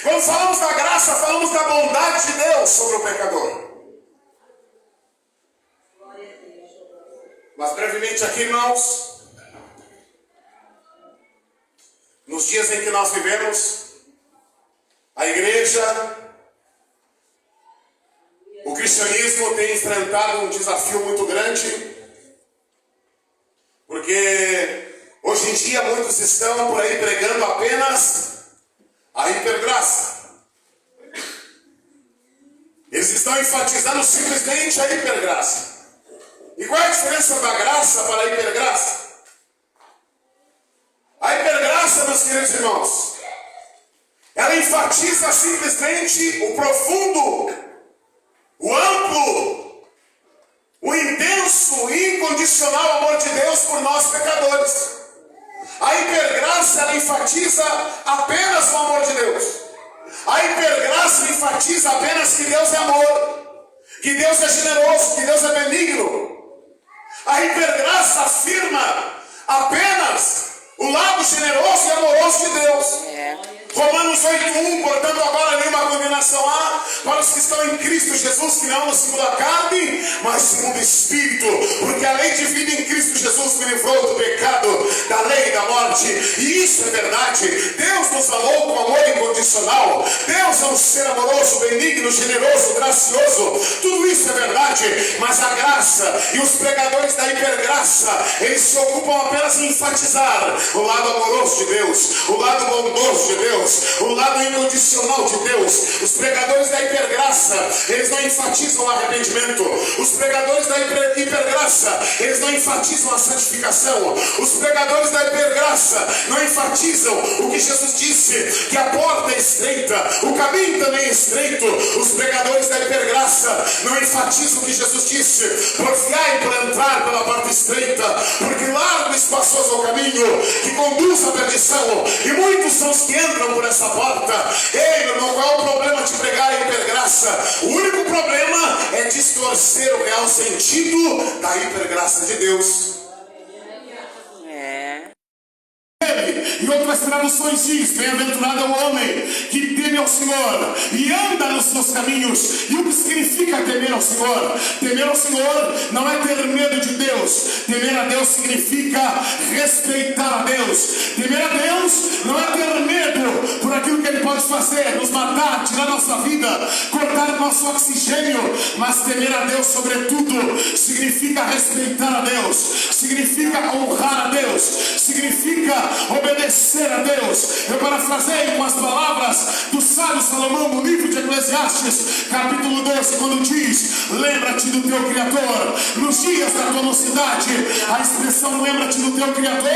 Quando falamos da graça, falamos da bondade de Deus sobre o pecador. Mas brevemente aqui, irmãos, nos dias em que nós vivemos, a igreja, o cristianismo tem enfrentado um desafio muito grande, porque hoje em dia muitos estão por aí pregando apenas a hipergraça. Eles estão enfatizando simplesmente a hipergraça. E qual é a diferença da graça para a hipergraça? A hipergraça, meus queridos irmãos, ela enfatiza simplesmente o profundo, o amplo, o intenso e incondicional amor de Deus por nós pecadores. A hipergraça, ela enfatiza apenas o amor de Deus. A hipergraça enfatiza apenas que Deus é amor, que Deus é generoso, que Deus é benigno. A hipergraça afirma apenas o lado generoso e amoroso de Deus. Romanos 8:1, portanto agora nenhuma condenação há para os que estão em Cristo Jesus, que não segundo a carne, mas segundo o Espírito, porque a lei de vida em Cristo Jesus me livrou do pecado, da lei e da morte. E isso é verdade. Deus nos amou com amor incondicional. Deus é um ser amoroso, benigno, generoso, gracioso. Tudo isso é verdade, mas a graça e os pregadores da hipergraça, eles se ocupam apenas em enfatizar o lado amoroso de Deus, o lado bondoso de Deus, o lado incondicional de Deus. Os pregadores da hipergraça, eles não enfatizam o arrependimento. Os pregadores da hipergraça, eles não enfatizam a santificação. Os pregadores da hipergraça não enfatizam o que Jesus disse, que a porta é estreita, o caminho também é estreito. Os pregadores da hipergraça não enfatizam o que Jesus disse, porfiai por entrar pela porta estreita, porque largo e espaçoso é o caminho que conduz à perdição, e muitos são os que entram por essa porta. Ei, meu irmão, qual é o problema de pregar a hipergraça? O único problema é distorcer o real sentido da hipergraça de Deus. Em outras traduções diz: bem-aventurado é o homem que teme ao Senhor e anda nos seus caminhos. E o que significa temer ao Senhor? Temer ao Senhor não é ter medo de Deus. Temer a Deus significa respeitar a Deus. Temer a Deus não é ter medo por aquilo que Ele pode fazer, nos matar, tirar nossa vida, cortar nosso oxigênio. Mas temer a Deus, sobretudo, significa respeitar a Deus, significa honrar a Deus, significa obedecer a Deus. Eu parafraseio com as palavras do sábio Salomão no livro de Eclesiastes, capítulo 12, quando diz: lembra-te do teu Criador nos dias da tua mocidade. A expressão lembra-te do teu Criador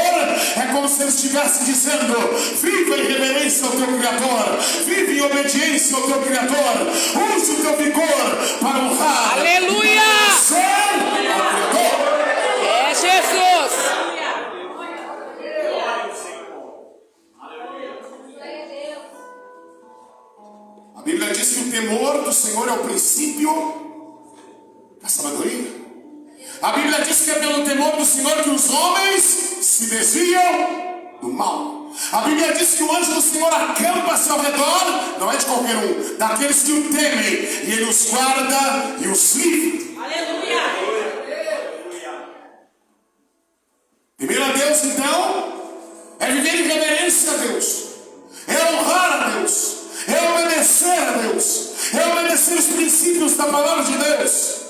é como se ele estivesse dizendo: viva em reverência ao teu Criador, vive em obediência ao teu Criador, use o teu vigor para honrar, aleluia, obedecer ao Criador. É Jesus. A Bíblia diz que o temor do Senhor é o princípio da sabedoria. A Bíblia diz que é pelo temor do Senhor que os homens se desviam do mal. A Bíblia diz que o anjo do Senhor acampa-se ao redor, não é de qualquer um, daqueles que o temem, e ele os guarda e os livra. Aleluia. Temer a Deus, então, é viver em reverência a Deus, é honrar a Deus, é obedecer a Deus, é obedecer os princípios da palavra de Deus.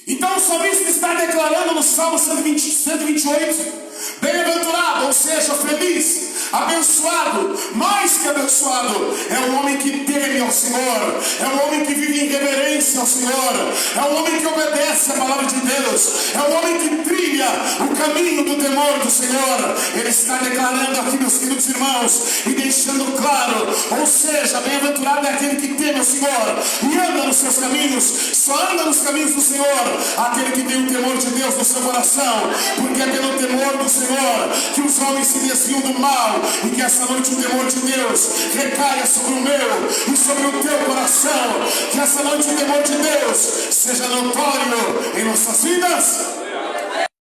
Então o salmista está declarando no Salmo 128, bem-aventurado, ou seja, feliz, abençoado, mais que abençoado, é o homem que teme ao Senhor, é o homem que vive em reverência ao Senhor, é o homem que obedece a palavra de Deus, é o homem que trilha o caminho do temor do Senhor. Ele está declarando aqui, meus queridos irmãos, e deixando claro, ou seja, bem-aventurado é aquele que teme ao Senhor e anda nos seus caminhos. Só anda nos caminhos do Senhor aquele que tem o temor de Deus no seu coração, porque é pelo temor do Senhor que os homens se desviam do mal, e que essa noite o temor de Deus recaia sobre o meu e sobre o teu coração. Que essa noite o temor de Deus seja notório em nossas vidas.